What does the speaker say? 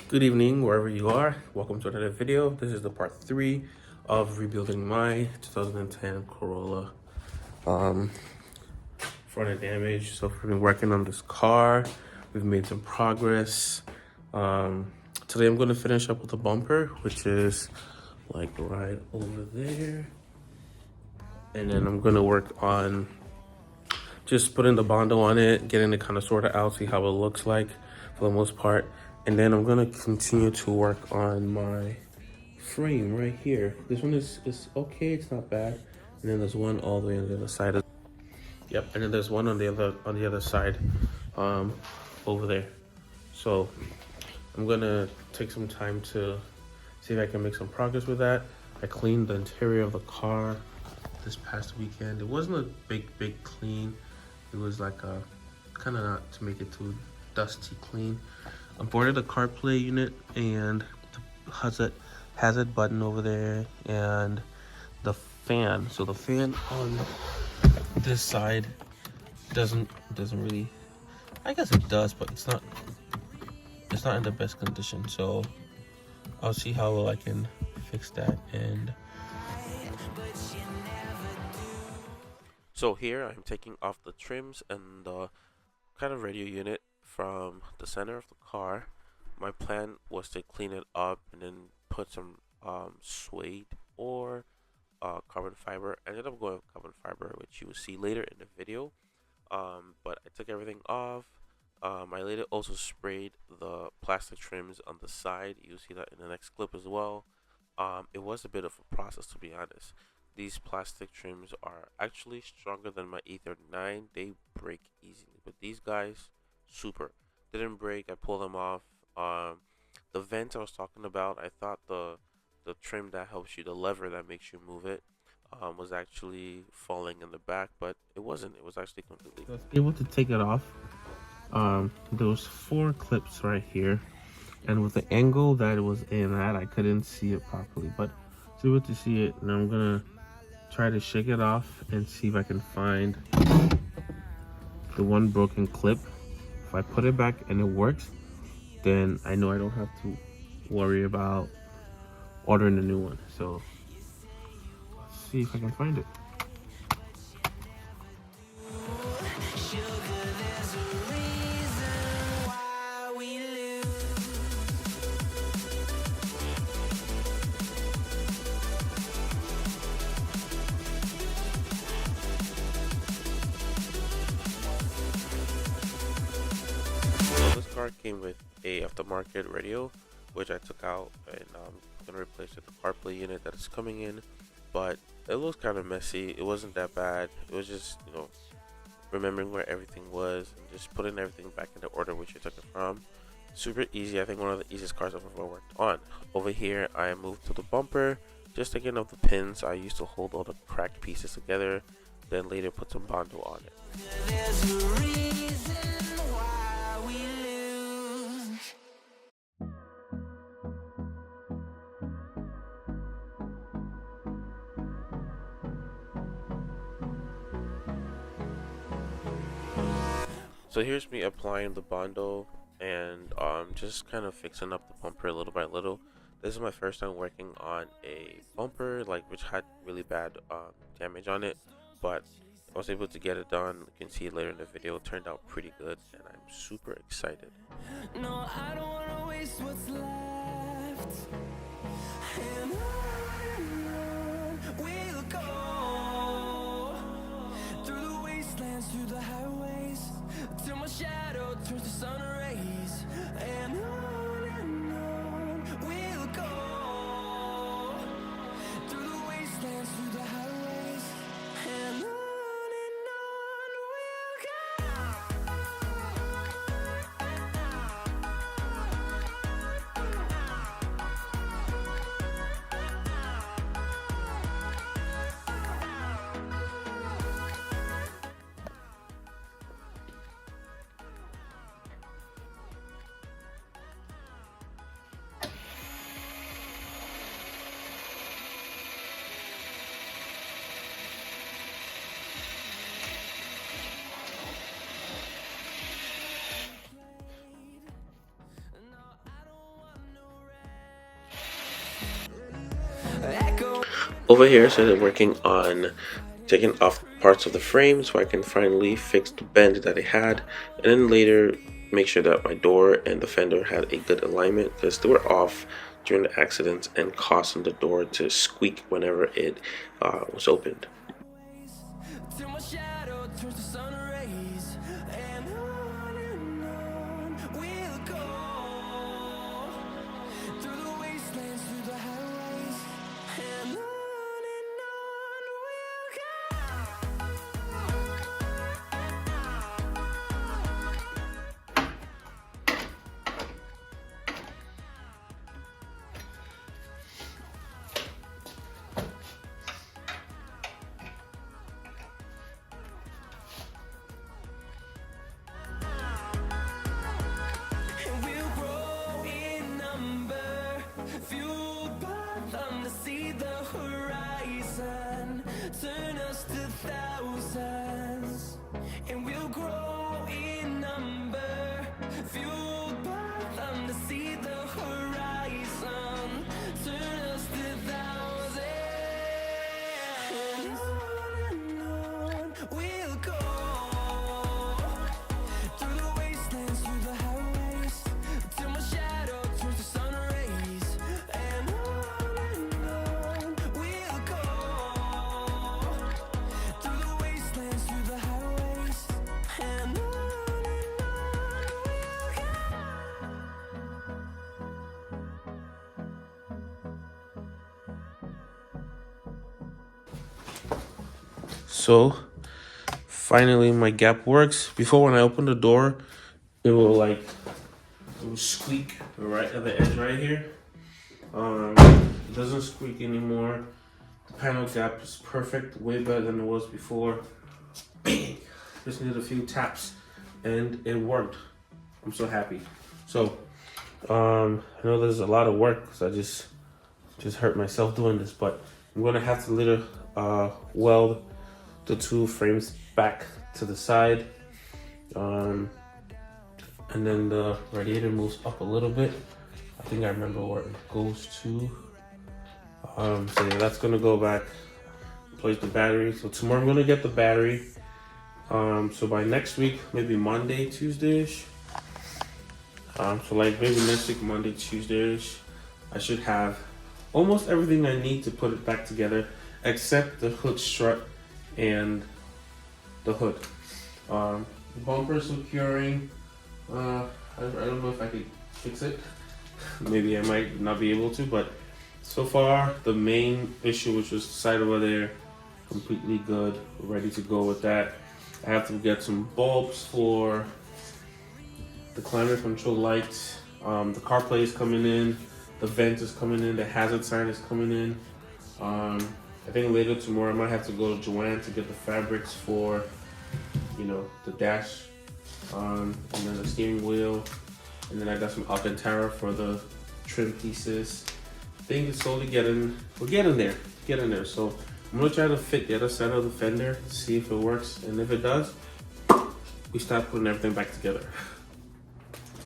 Good evening, wherever you are. Welcome to another video. This is the part 3 of rebuilding my 2010 Corolla. Front end damage. So we've been working on this car. We've made some progress. Today I'm going to finish up with the bumper, which is like right over there. And then I'm going to work on just putting the Bondo on it, getting it kind of sorted out, see how it looks like for the most part. And then I'm gonna continue to work on my frame right here. This one is okay, it's not bad. And then there's one all the way on the other side. Yep, and then there's one on the other side, over there. So I'm gonna take some time to see if I can make some progress with that. I cleaned the interior of the car this past weekend. It wasn't a big clean. It was like a kind of not to make it too dusty clean. I boarded the CarPlay unit and the hazard button over there and the fan. So the fan on this side doesn't really, I guess it does, but it's not in the best condition. So I'll see how well I can fix that. And so here I'm taking off the trims and the kind of radio unit from the center of the car. My plan was to clean it up and then put some suede or carbon fiber. I ended up going with carbon fiber, which you will see later in the video. But I took everything off. I later also sprayed the plastic trims on the side. You'll see that in the next clip as well. It was a bit of a process, to be honest. These plastic trims are actually stronger than my E39. They break easily, but these guys, super. Didn't break. I pulled them off. The vent I was talking about, I thought the trim that helps you, the lever that makes you move it, was actually falling in the back, but it wasn't. It was actually completely. I was able to take it off. There was 4 clips right here, and with the angle that it was in at, I couldn't see it properly, but I was able to see it. And I'm gonna try to shake it off and see if I can find the one broken clip. If I put it back and it works, then I know I don't have to worry about ordering a new one. So let's see if I can find it. This car came with a aftermarket radio, which I took out, and I'm gonna replace it with the CarPlay unit that is coming in. But it looks kind of messy. It wasn't that bad. It was just, remembering where everything was and just putting everything back into order, which I took it from. Super easy. I think one of the easiest cars I've ever worked on. Over here, I moved to the bumper, just taking off the pins I used to hold all the cracked pieces together. Then later put some Bondo on it. So here's me applying the Bondo and just kind of fixing up the bumper little by little. This is my first time working on a bumper which had really bad damage on it, but I was able to get it done. You can see it later in the video. It turned out pretty good, and I'm super excited. No, I don't wanna waste what's left. And on we'll go through the wastelands, through the highways, till my shadow turns to sun rays. And on we'll go through the wastelands, through the highways, and on we'll go. Over here, I started working on taking off parts of the frame so I can finally fix the bend that it had, and then later make sure that my door and the fender had a good alignment, because they were off during the accident and causing the door to squeak whenever it was opened. Turn us to thousands, and we'll grow in number, fueled by them to see the horizon. Turn us to thousands, and on we'll go, through the wastelands, through the highways, till my shadow turns to sun rays, and on we'll go. So finally my gap works. Before, when I opened the door, it will squeak right at the edge right here. It doesn't squeak anymore. The panel gap is perfect, way better than it was before. Bang! Just needed a few taps and it worked. I'm so happy. So I know there's a lot of work because I just hurt myself doing this, but I'm gonna have to later weld the two frames back to the side, and then the radiator moves up a little bit. I think I remember where it goes to. So yeah, that's gonna go back. Place the battery. So tomorrow I'm gonna get the battery. So by next week, maybe Monday, Tuesday-ish. So like maybe next week, Monday, Tuesday-ish, I should have almost everything I need to put it back together, except the hood strut and the hood. The bumper securing, I don't know if I could fix it. Maybe I might not be able to, but so far the main issue, which was the side over there, completely good, ready to go with that. I have to get some bulbs for the climate control lights. The CarPlay is coming in, the vent is coming in, the hazard sign is coming in. I think later tomorrow I might have to go to Joanne to get the fabrics for, the dash, and then the steering wheel, and then I got some Alcantara for the trim pieces. I think it's slowly we're getting there. So I'm gonna try to fit the other side of the fender, see if it works, and if it does, we start putting everything back together.